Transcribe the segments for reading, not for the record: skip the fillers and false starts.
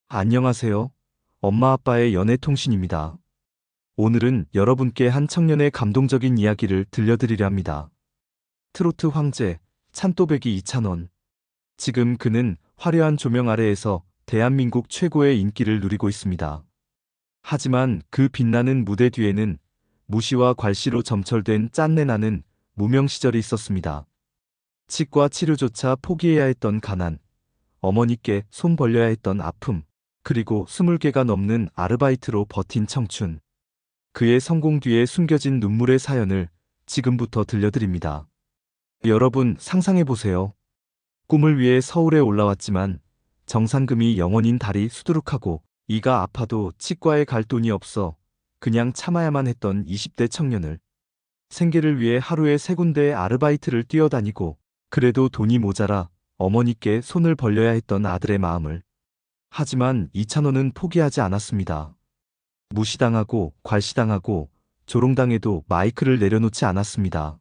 안녕하세요. 엄마 아빠의 연애통신입니다. 오늘은 여러분께 한 청년의 감동적인 이야기를 들려드리려 합니다. 트로트 황제, 찬또배기 이찬원. 지금 그는 화려한 조명 아래에서 대한민국 최고의 인기를 누리고 있습니다. 하지만 그 빛나는 무대 뒤에는 무시와 괄시로 점철된 짠내나는 무명 시절이 있었습니다. 치과 치료조차 포기해야 했던 가난, 어머니께 손 벌려야 했던 아픔, 그리고 20개가 넘는 아르바이트로 버틴 청춘. 그의 성공 뒤에 숨겨진 눈물의 사연을 지금부터 들려드립니다. 여러분 상상해보세요. 꿈을 위해 서울에 올라왔지만 정상금이 0원인 달이 수두룩하고 이가 아파도 치과에 갈 돈이 없어 그냥 참아야만 했던 20대 청년을 생계를 위해 하루에 3군데의 아르바이트를 뛰어다니고 그래도 돈이 모자라 어머니께 손을 벌려야 했던 아들의 마음을. 하지만 이찬원은 포기하지 않았습니다. 무시당하고 괄시당하고 조롱당해도 마이크를 내려놓지 않았습니다.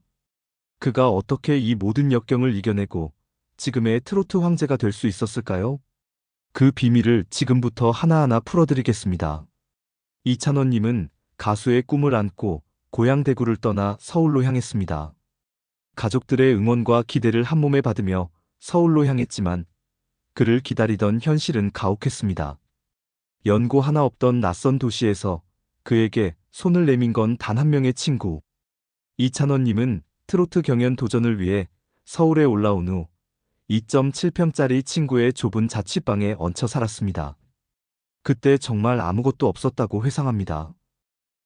그가 어떻게 이 모든 역경을 이겨내고 지금의 트로트 황제가 될 수 있었을까요? 그 비밀을 지금부터 하나하나 풀어드리겠습니다. 이찬원님은 가수의 꿈을 안고 고향 대구를 떠나 서울로 향했습니다. 가족들의 응원과 기대를 한몸에 받으며 서울로 향했지만 그를 기다리던 현실은 가혹했습니다. 연고 하나 없던 낯선 도시에서 그에게 손을 내민 건 단 한 명의 친구. 이찬원님은 트로트 경연 도전을 위해 서울에 올라온 후 2.7평짜리 친구의 좁은 자취방에 얹혀 살았습니다. 그때 정말 아무것도 없었다고 회상합니다.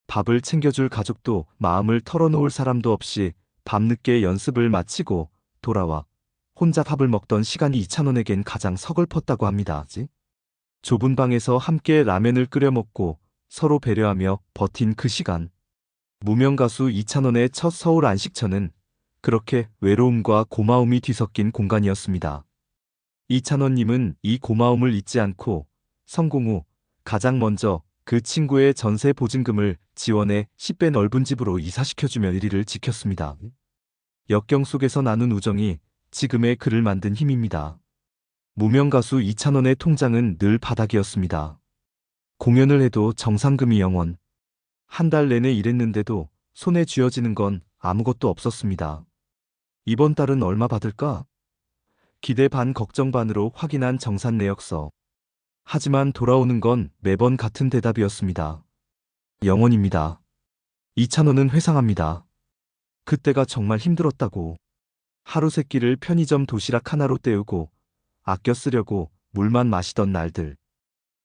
밥을 챙겨줄 가족도 마음을 털어놓을 사람도 없이 밤늦게 연습을 마치고 돌아와 혼자 밥을 먹던 시간이 이찬원에겐 가장 서글펐다고 합니다. 좁은 방에서 함께 라면을 끓여 먹고 서로 배려하며 버틴 그 시간. 무명 가수 이찬원의 첫 서울 안식처는 그렇게 외로움과 고마움이 뒤섞인 공간이었습니다. 이찬원님은 이 고마움을 잊지 않고 성공 후 가장 먼저 그 친구의 전세 보증금을 지원해 10배 넓은 집으로 이사시켜주며 일위를 지켰습니다. 역경 속에서 나눈 우정이 지금의 그를 만든 힘입니다. 무명 가수 이찬원의 통장은 늘 바닥이었습니다. 공연을 해도 정상금이 0원. 한 달 내내 일했는데도 손에 쥐어지는 건 아무것도 없었습니다. 이번 달은 얼마 받을까? 기대 반 걱정 반으로 확인한 정산 내역서. 하지만 돌아오는 건 매번 같은 대답이었습니다. 0원입니다. 이찬원은 회상합니다. 그때가 정말 힘들었다고. 하루 세끼를 편의점 도시락 하나로 때우고 아껴 쓰려고 물만 마시던 날들.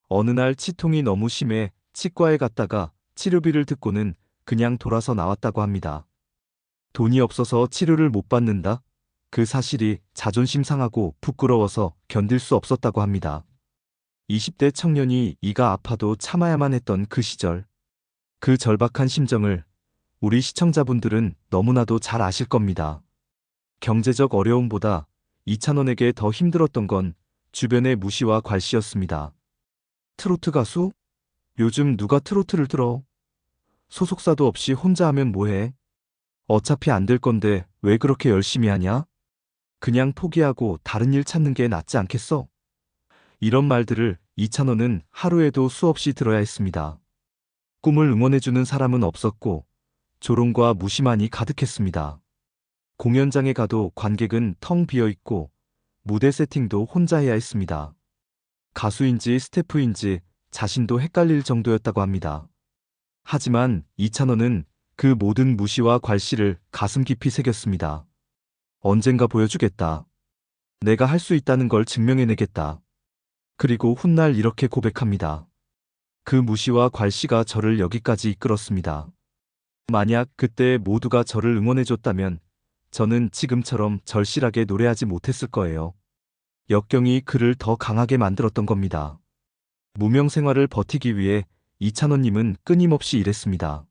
어느 날 치통이 너무 심해 치과에 갔다가 치료비를 듣고는 그냥 돌아서 나왔다고 합니다. 돈이 없어서 치료를 못 받는다? 그 사실이 자존심 상하고 부끄러워서 견딜 수 없었다고 합니다. 20대 청년이 이가 아파도 참아야만 했던 그 시절. 그 절박한 심정을 우리 시청자분들은 너무나도 잘 아실 겁니다. 경제적 어려움보다 이찬원에게 더 힘들었던 건 주변의 무시와 괄시였습니다. 트로트 가수? 요즘 누가 트로트를 들어? 소속사도 없이 혼자 하면 뭐해? 어차피 안 될 건데 왜 그렇게 열심히 하냐? 그냥 포기하고 다른 일 찾는 게 낫지 않겠어? 이런 말들을 이찬원은 하루에도 수없이 들어야 했습니다. 꿈을 응원해주는 사람은 없었고 조롱과 무시만이 가득했습니다. 공연장에 가도 관객은 텅 비어있고 무대 세팅도 혼자 해야 했습니다. 가수인지 스태프인지 자신도 헷갈릴 정도였다고 합니다. 하지만 이찬원은 그 모든 무시와 괄시를 가슴 깊이 새겼습니다. 언젠가 보여주겠다. 내가 할 수 있다는 걸 증명해내겠다. 그리고 훗날 이렇게 고백합니다. 그 무시와 괄시가 저를 여기까지 이끌었습니다. 만약 그때 모두가 저를 응원해줬다면 저는 지금처럼 절실하게 노래하지 못했을 거예요. 역경이 그를 더 강하게 만들었던 겁니다. 무명 생활을 버티기 위해 이찬원님은 끊임없이 일했습니다.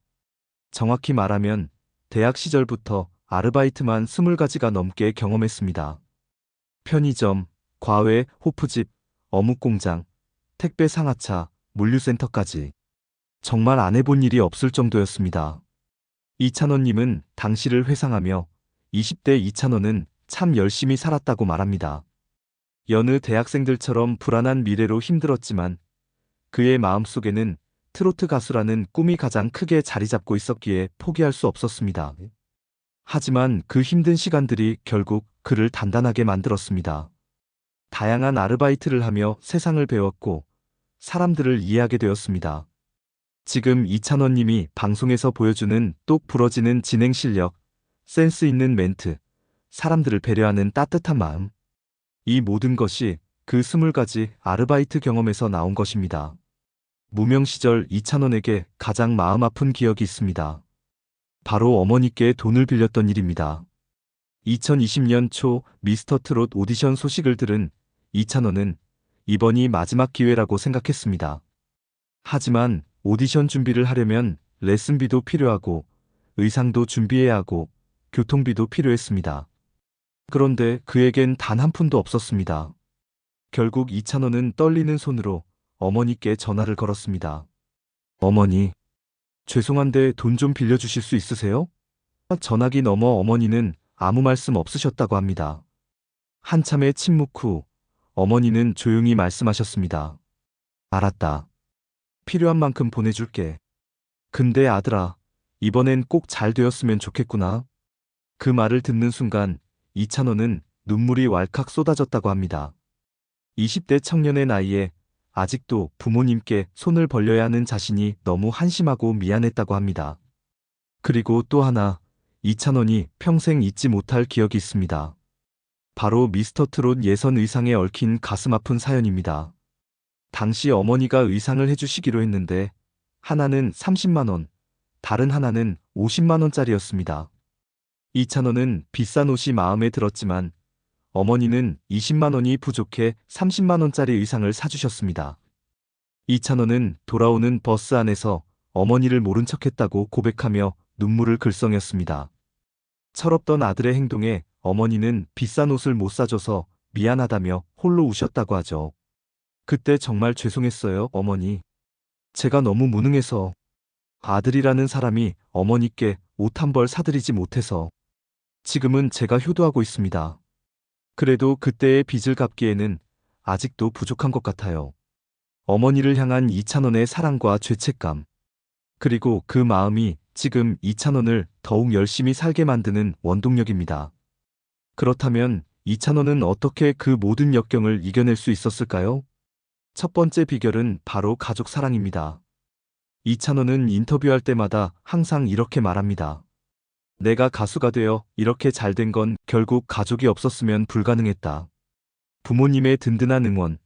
정확히 말하면 대학 시절부터 아르바이트만 20가지가 넘게 경험했습니다. 편의점, 과외, 호프집, 어묵공장, 택배 상하차, 물류센터까지. 정말 안 해본 일이 없을 정도였습니다. 이찬원님은 당시를 회상하며 20대 이찬원은 참 열심히 살았다고 말합니다. 여느 대학생들처럼 불안한 미래로 힘들었지만 그의 마음속에는 트로트 가수라는 꿈이 가장 크게 자리 잡고 있었기에 포기할 수 없었습니다. 하지만 그 힘든 시간들이 결국 그를 단단하게 만들었습니다. 다양한 아르바이트를 하며 세상을 배웠고 사람들을 이해하게 되었습니다. 지금 이찬원 님이 방송에서 보여주는 똑 부러지는 진행 실력, 센스 있는 멘트, 사람들을 배려하는 따뜻한 마음. 이 모든 것이 그 20가지 아르바이트 경험에서 나온 것입니다. 무명 시절 이찬원에게 가장 마음 아픈 기억이 있습니다. 바로 어머니께 돈을 빌렸던 일입니다. 2020년 초 미스터 트롯 오디션 소식을 들은 이찬원은 이번이 마지막 기회라고 생각했습니다. 하지만 오디션 준비를 하려면 레슨비도 필요하고 의상도 준비해야 하고 교통비도 필요했습니다. 그런데 그에겐 단 한 푼도 없었습니다. 결국 이찬원은 떨리는 손으로 어머니께 전화를 걸었습니다. 어머니, 죄송한데 돈 좀 빌려주실 수 있으세요? 전화기 너머 어머니는 아무 말씀 없으셨다고 합니다. 한참의 침묵 후 어머니는 조용히 말씀하셨습니다. 알았다. 필요한 만큼 보내줄게. 근데 아들아, 이번엔 꼭 잘 되었으면 좋겠구나. 그 말을 듣는 순간 이찬원은 눈물이 왈칵 쏟아졌다고 합니다. 20대 청년의 나이에 아직도 부모님께 손을 벌려야 하는 자신이 너무 한심하고 미안했다고 합니다. 그리고 또 하나, 이찬원이 평생 잊지 못할 기억이 있습니다. 바로 미스터 트롯 예선 의상에 얽힌 가슴 아픈 사연입니다. 당시 어머니가 의상을 해주시기로 했는데 하나는 30만 원, 다른 하나는 50만 원짜리였습니다. 이찬원은 비싼 옷이 마음에 들었지만 어머니는 20만 원이 부족해 30만 원짜리 의상을 사주셨습니다. 이찬원은 돌아오는 버스 안에서 어머니를 모른 척했다고 고백하며 눈물을 글썽였습니다. 철없던 아들의 행동에 어머니는 비싼 옷을 못 사줘서 미안하다며 홀로 우셨다고 하죠. 그때 정말 죄송했어요, 어머니. 제가 너무 무능해서 아들이라는 사람이 어머니께 옷 한 벌 사드리지 못해서 지금은 제가 효도하고 있습니다. 그래도 그때의 빚을 갚기에는 아직도 부족한 것 같아요. 어머니를 향한 이찬원의 사랑과 죄책감, 그리고 그 마음이 지금 이찬원을 더욱 열심히 살게 만드는 원동력입니다. 그렇다면 이찬원은 어떻게 그 모든 역경을 이겨낼 수 있었을까요? 첫 번째 비결은 바로 가족 사랑입니다. 이찬원은 인터뷰할 때마다 항상 이렇게 말합니다. 내가 가수가 되어 이렇게 잘된 건 결국 가족이 없었으면 불가능했다. 부모님의 든든한 응원,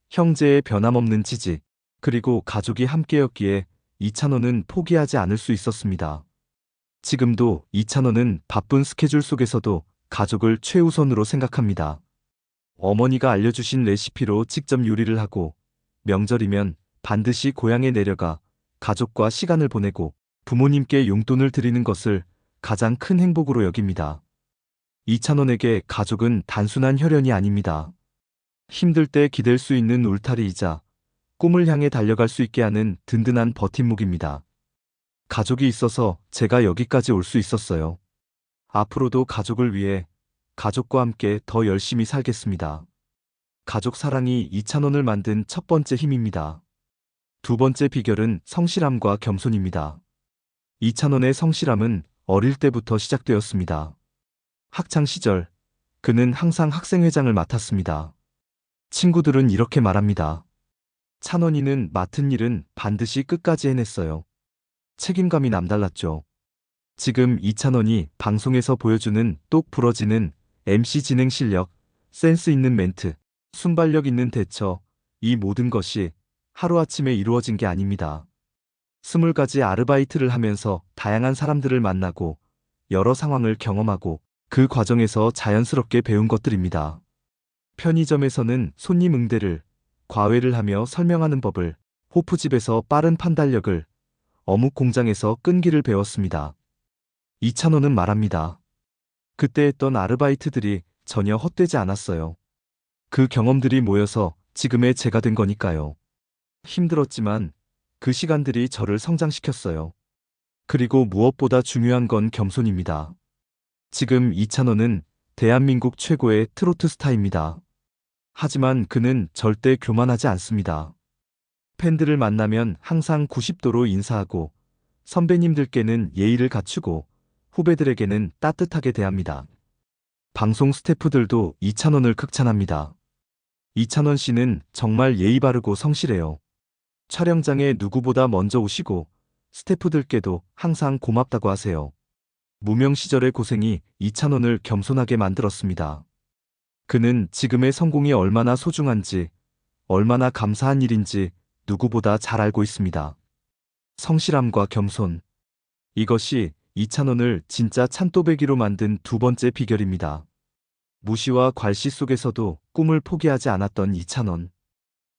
형제의 변함없는 지지, 그리고 가족이 함께였기에 이찬원은 포기하지 않을 수 있었습니다. 지금도 이찬원은 바쁜 스케줄 속에서도 가족을 최우선으로 생각합니다. 어머니가 알려주신 레시피로 직접 요리를 하고 명절이면 반드시 고향에 내려가 가족과 시간을 보내고 부모님께 용돈을 드리는 것을 가장 큰 행복으로 여깁니다. 이찬원에게 가족은 단순한 혈연이 아닙니다. 힘들 때 기댈 수 있는 울타리이자 꿈을 향해 달려갈 수 있게 하는 든든한 버팀목입니다. 가족이 있어서 제가 여기까지 올 수 있었어요. 앞으로도 가족을 위해 가족과 함께 더 열심히 살겠습니다. 가족 사랑이 이찬원을 만든 첫 번째 힘입니다. 두 번째 비결은 성실함과 겸손입니다. 이찬원의 성실함은 어릴 때부터 시작되었습니다. 학창 시절, 그는 항상 학생회장을 맡았습니다. 친구들은 이렇게 말합니다. 찬원이는 맡은 일은 반드시 끝까지 해냈어요. 책임감이 남달랐죠. 지금 이찬원이 방송에서 보여주는 똑 부러지는 MC 진행 실력, 센스 있는 멘트, 순발력 있는 대처, 이 모든 것이 하루아침에 이루어진 게 아닙니다. 20가지 아르바이트를 하면서 다양한 사람들을 만나고 여러 상황을 경험하고 그 과정에서 자연스럽게 배운 것들입니다. 편의점에서는 손님 응대를, 과외를 하며 설명하는 법을, 호프집에서 빠른 판단력을, 어묵 공장에서 끈기를 배웠습니다. 이찬원은 말합니다. 그때 했던 아르바이트들이 전혀 헛되지 않았어요. 그 경험들이 모여서 지금의 제가 된 거니까요. 힘들었지만 그 시간들이 저를 성장시켰어요. 그리고 무엇보다 중요한 건 겸손입니다. 지금 이찬원은 대한민국 최고의 트로트 스타입니다. 하지만 그는 절대 교만하지 않습니다. 팬들을 만나면 항상 90도로 인사하고 선배님들께는 예의를 갖추고 후배들에게는 따뜻하게 대합니다. 방송 스태프들도 이찬원을 극찬합니다. 이찬원 씨는 정말 예의 바르고 성실해요. 촬영장에 누구보다 먼저 오시고 스태프들께도 항상 고맙다고 하세요. 무명 시절의 고생이 이찬원을 겸손하게 만들었습니다. 그는 지금의 성공이 얼마나 소중한지, 얼마나 감사한 일인지 누구보다 잘 알고 있습니다. 성실함과 겸손. 이것이 이찬원을 진짜 찬또배기로 만든 두 번째 비결입니다. 무시와 괄시 속에서도 꿈을 포기하지 않았던 이찬원.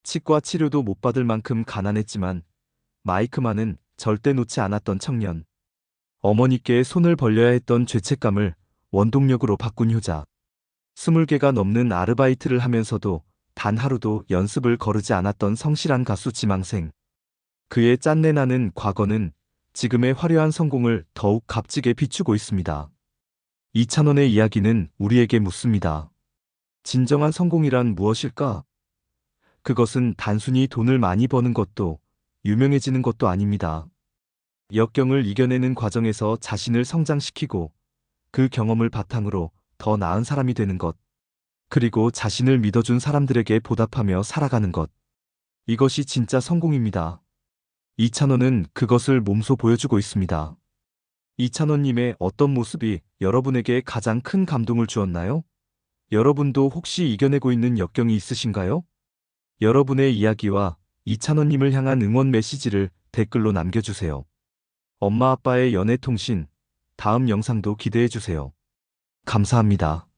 치과 치료도 못 받을 만큼 가난했지만 마이크만은 절대 놓지 않았던 청년. 어머니께 손을 벌려야 했던 죄책감을 원동력으로 바꾼 효자. 20개가 넘는 아르바이트를 하면서도 단 하루도 연습을 거르지 않았던 성실한 가수 지망생. 그의 짠내나는 과거는 지금의 화려한 성공을 더욱 값지게 비추고 있습니다. 이찬원의 이야기는 우리에게 묻습니다. 진정한 성공이란 무엇일까? 그것은 단순히 돈을 많이 버는 것도 유명해지는 것도 아닙니다. 역경을 이겨내는 과정에서 자신을 성장시키고 그 경험을 바탕으로 더 나은 사람이 되는 것. 그리고 자신을 믿어준 사람들에게 보답하며 살아가는 것. 이것이 진짜 성공입니다. 이찬원은 그것을 몸소 보여주고 있습니다. 이찬원님의 어떤 모습이 여러분에게 가장 큰 감동을 주었나요? 여러분도 혹시 이겨내고 있는 역경이 있으신가요? 여러분의 이야기와 이찬원님을 향한 응원 메시지를 댓글로 남겨주세요. 엄마 아빠의 연애통신, 다음 영상도 기대해주세요. 감사합니다.